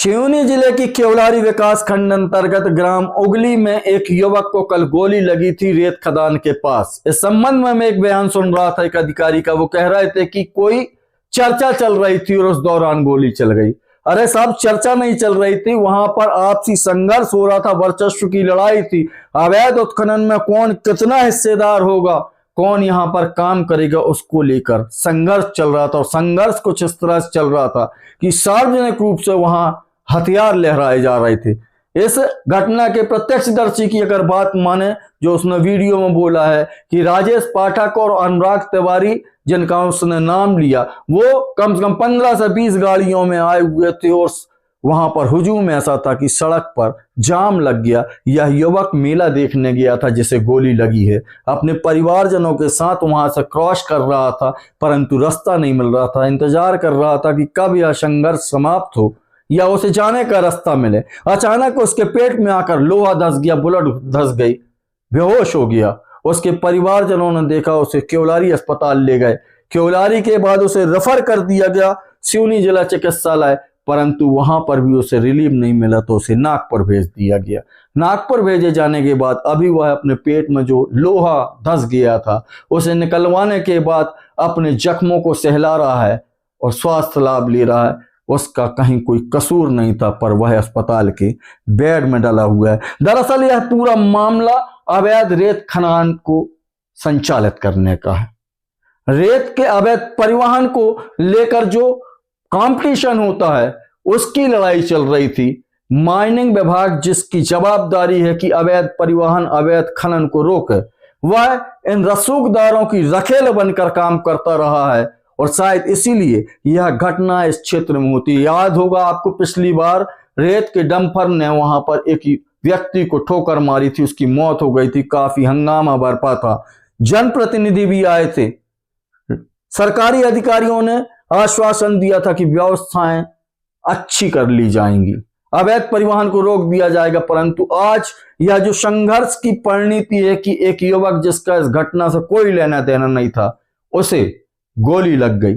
सिवनी जिले की केवलारी विकास खंड अंतर्गत ग्राम उगली में एक युवक को कल गोली लगी थी रेत खदान के पास। इस संबंध में मैं एक बयान सुन रहा था एक अधिकारी का। वो कह रहे थे कि कोई चर्चा चल रही थी और उस दौरान गोली चल गई। अरे साहब, चर्चा नहीं चल रही थी, वहां पर आपसी संघर्ष हो रहा था, वर्चस्व की लड़ाई थी। अवैध उत्खनन में कौन कितना हिस्सेदार होगा, कौन यहां पर काम करेगा, उसको लेकर संघर्ष चल रहा था। और संघर्ष कुछ इस तरह से चल रहा था कि सार्वजनिक रूप से वहां हथियार लहराए जा रहे थे। इस घटना के प्रत्यक्षदर्शी की अगर बात माने, जो उसने वीडियो में बोला है कि राजेश पाठक और अनुराग तिवारी, जिनका उसने नाम लिया, वो कम से कम 15 से 20 गाड़ियों में आए हुए थे और वहां पर हुजूम ऐसा था कि सड़क पर जाम लग गया। यह युवक मेला देखने गया था जिसे गोली लगी है, अपने परिवारजनों के साथ वहां से क्रॉस कर रहा था, परंतु रास्ता नहीं मिल रहा था। इंतजार कर रहा था कि कब यह संघर्ष समाप्त हो या उसे जाने का रास्ता मिले। अचानक उसके पेट में आकर लोहा धंस गया, बुलेट धंस गई, बेहोश हो गया। उसके परिवारजनों ने देखा, उसे केवलारी अस्पताल ले गए। केवलारी के बाद उसे रेफर कर दिया गया सिवनी जिला चिकित्सालय, परंतु वहां पर भी उसे रिलीफ नहीं मिला तो उसे नागपुर भेज दिया गया। नागपुर भेजे जाने के बाद अभी वह अपने पेट में जो लोहा धंस गया था उसे निकलवाने के बाद अपने जख्मों को सहला रहा है और स्वास्थ्य लाभ ले रहा है। उसका कहीं कोई कसूर नहीं था, पर वह अस्पताल के बेड में डला हुआ है। दरअसल यह पूरा मामला अवैध रेत खनन को संचालित करने का है। रेत के अवैध परिवहन को लेकर जो कंपटीशन होता है उसकी लड़ाई चल रही थी। माइनिंग विभाग, जिसकी जवाबदारी है कि अवैध परिवहन, अवैध खनन को रोके, वह इन रसूखदारों की रखेल बनकर काम करता रहा है और शायद इसीलिए यह घटना इस क्षेत्र में होती है। याद होगा आपको, पिछली बार रेत के डंपर ने वहां पर एक व्यक्ति को ठोकर मारी थी, उसकी मौत हो गई थी, काफी हंगामा बरपा था, जनप्रतिनिधि भी आए थे, सरकारी अधिकारियों ने आश्वासन दिया था कि व्यवस्थाएं अच्छी कर ली जाएंगी, अवैध परिवहन को रोक दिया जाएगा। परंतु आज यह जो संघर्ष की परिणति है कि एक युवक जिसका इस घटना से कोई लेना देना नहीं था, उसे गोली लग गई।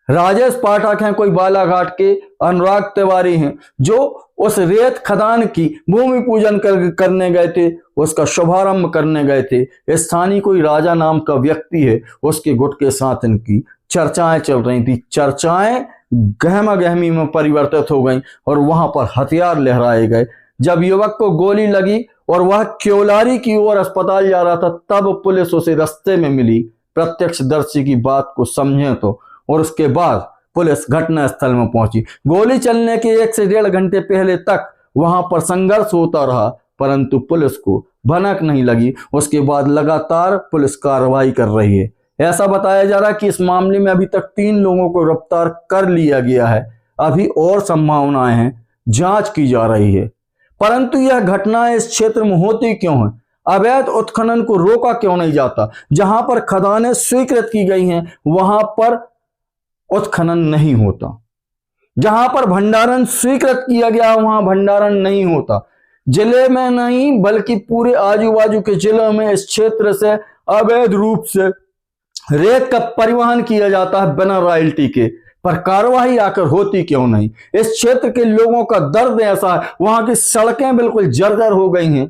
राजेश पाठक हैं कोई बालाघाट के, अनुराग तिवारी हैं जो उस रेत खदान की भूमि पूजन करने गए थे, उसका शुभारंभ करने गए थे। स्थानीय कोई राजा नाम का व्यक्ति है, उसके गुट के साथ इनकी चर्चाएं चल रही थी। चर्चाएं गहमा गहमी में परिवर्तित हो गई और वहां पर हथियार लहराए गए। जब युवक को गोली लगी और वह केवलारी की ओर अस्पताल जा रहा था, तब पुलिस उसे रास्ते में मिली। प्रत्यक्षदर्शी की बात को समझें तो, और उसके बाद पुलिस घटना स्थल में पहुंची। गोली चलने के 1 से 1.5 घंटे पहले तक वहां पर संघर्ष होता रहा, परंतु पुलिस को भनक नहीं लगी। उसके बाद लगातार पुलिस कार्रवाई कर रही है। ऐसा बताया जा रहा है कि इस मामले में अभी तक 3 लोगों को गिरफ्तार कर लिया गया है। अभी और संभावनाएं हैं, जांच की जा रही है। परंतु यह घटनाएं इस क्षेत्र में होती क्यों है? अवैध उत्खनन को रोका क्यों नहीं जाता? जहां पर खदानें स्वीकृत की गई हैं वहां पर उत्खनन नहीं होता। जहां पर भंडारण स्वीकृत किया गया वहां भंडारण नहीं होता। जिले में नहीं बल्कि पूरे आजू बाजू के जिलों में इस क्षेत्र से अवैध रूप से रेत का परिवहन किया जाता है बिना रॉयल्टी के, पर कार्रवाई आकर होती क्यों नहीं? इस क्षेत्र के लोगों का दर्द ऐसा है, वहां की सड़कें बिल्कुल जर्जर हो गई हैं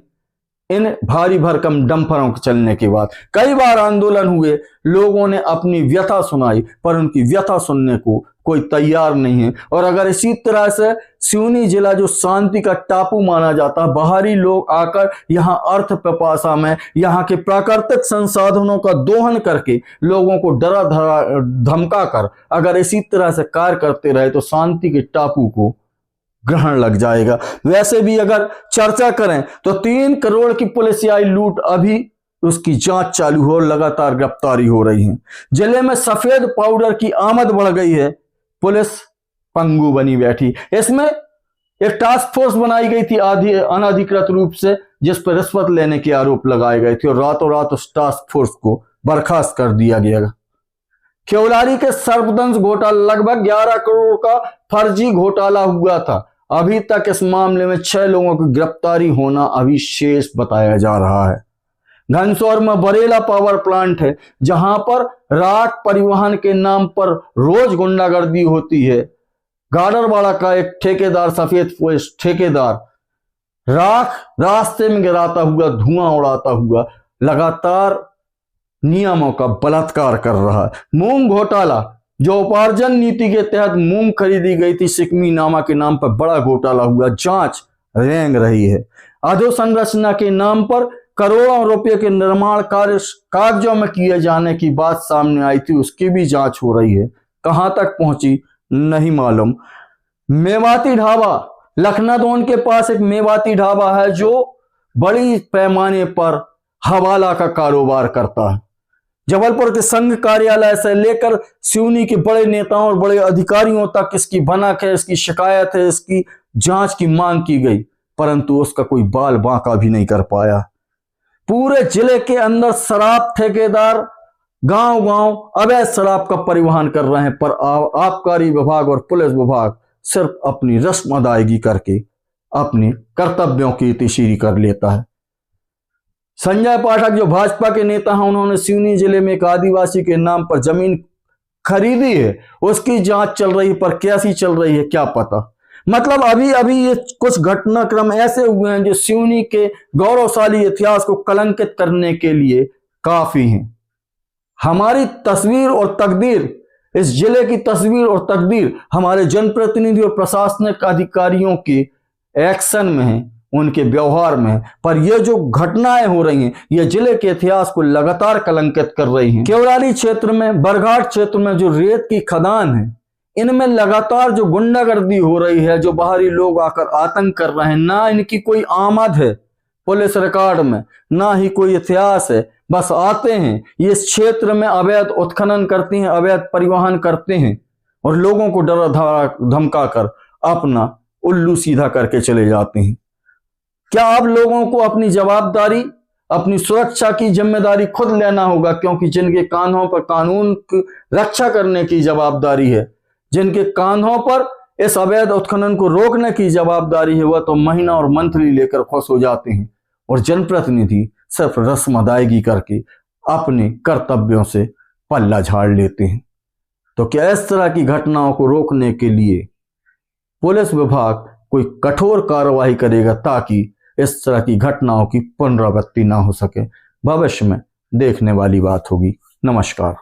इन भारी भरकम डंपरों के चलने के बाद। कई बार आंदोलन हुए, लोगों ने अपनी व्यथा सुनाई, पर उनकी व्यथा सुनने को कोई तैयार नहीं है। और अगर इसी तरह से सिवनी जिला जो शांति का टापू माना जाता है, बाहरी लोग आकर यहाँ अर्थ पिपासा में यहाँ के प्राकृतिक संसाधनों का दोहन करके लोगों को डरा धमका कर अगर इसी तरह से कार्य करते रहे तो शांति के टापू को ग्रहण लग जाएगा। वैसे भी अगर चर्चा करें तो 3 करोड़ की पुलिसियाई लूट, अभी उसकी जांच चालू हो, लगातार गिरफ्तारी हो रही है। जिले में सफेद पाउडर की आमद बढ़ गई है, पुलिस पंगु बनी बैठी। इसमें एक टास्क फोर्स बनाई गई थी अनधिकृत रूप से, जिस पर रिश्वत लेने के आरोप लगाए गए थे और रातों रात उस टास्क फोर्स को बर्खास्त कर दिया गया। केवलारी के सर्पदंश घोटाला, लगभग 11 करोड़ का फर्जी घोटाला हुआ था। अभी तक इस मामले में 6 लोगों की गिरफ्तारी होना अभी शेष बताया जा रहा है। घनसौर में बरेला पावर प्लांट है, जहां पर राख परिवहन के नाम पर रोज गुंडागर्दी होती है। गाडरवाड़ा का एक ठेकेदार, सफेद पोश ठेकेदार राख रास्ते में गिराता हुआ, धुआं उड़ाता हुआ लगातार नियमों का बलात्कार कर रहा है। मूंग घोटाला, जो उपार्जन नीति के तहत मूंग खरीदी गई थी सिकमी नामा के नाम पर, बड़ा घोटाला हुआ, जांच रेंग रही है। अधोसंरचना के नाम पर करोड़ों रुपए के निर्माण कार्य कागजों में किए जाने की बात सामने आई थी, उसकी भी जांच हो रही है। कहां तक पहुंची नहीं मालूम। मेवाती ढाबा, लखनऊ के पास एक मेवाती ढाबा है जो बड़ी पैमाने पर हवाला का कारोबार करता है। जबलपुर के संघ कार्यालय से लेकर सिवनी के बड़े नेताओं और बड़े अधिकारियों तक इसकी भनक है, इसकी शिकायत है, इसकी जांच की मांग की गई, परंतु उसका कोई बाल बांका भी नहीं कर पाया। पूरे जिले के अंदर शराब ठेकेदार गांव गांव अवैध शराब का परिवहन कर रहे हैं, पर आबकारी विभाग और पुलिस विभाग सिर्फ अपनी रस्म अदायगी करके अपने कर्तव्यों की तीसीरी कर लेता है। संजय पाठक जो भाजपा के नेता हैं, उन्होंने सिवनी जिले में एक आदिवासी के नाम पर जमीन खरीदी है, उसकी जांच चल रही है, पर कैसी चल रही है क्या पता। मतलब अभी अभी ये कुछ घटनाक्रम ऐसे हुए हैं जो सिवनी के गौरवशाली इतिहास को कलंकित करने के लिए काफी हैं। हमारी तस्वीर और तकदीर, इस जिले की तस्वीर और तकदीर हमारे जनप्रतिनिधि और प्रशासनिक अधिकारियों के एक्शन में है, उनके व्यवहार में है। पर ये जो घटनाएं हो रही हैं, ये जिले के इतिहास को लगातार कलंकित कर रही हैं। केवलारी क्षेत्र में, बरघाट क्षेत्र में जो रेत की खदान है, इनमें लगातार जो गुंडागर्दी हो रही है, जो बाहरी लोग आकर आतंक कर रहे हैं, ना इनकी कोई आमद है पुलिस रिकॉर्ड में, ना ही कोई इतिहास है, बस आते हैं, ये इस क्षेत्र में अवैध उत्खनन करते हैं, अवैध परिवहन करते हैं और लोगों को डरा धमका कर अपना उल्लू सीधा करके चले जाते हैं। क्या आप लोगों को अपनी जवाबदारी, अपनी सुरक्षा की जिम्मेदारी खुद लेना होगा, क्योंकि जिनके कांधों पर कानून की रक्षा करने की जवाबदारी है, जिनके कांधों पर इस अवैध उत्खनन को रोकने की जवाबदारी है, वह तो महीना और मंथली लेकर खुश हो जाते हैं और जनप्रतिनिधि सिर्फ रस्म अदायगी करके अपने कर्तव्यों से पल्ला झाड़ लेते हैं। तो क्या इस तरह की घटनाओं को रोकने के लिए पुलिस विभाग कोई कठोर कार्रवाई करेगा ताकि इस तरह की घटनाओं की पुनरावृत्ति ना हो सके? भविष्य में देखने वाली बात होगी। नमस्कार।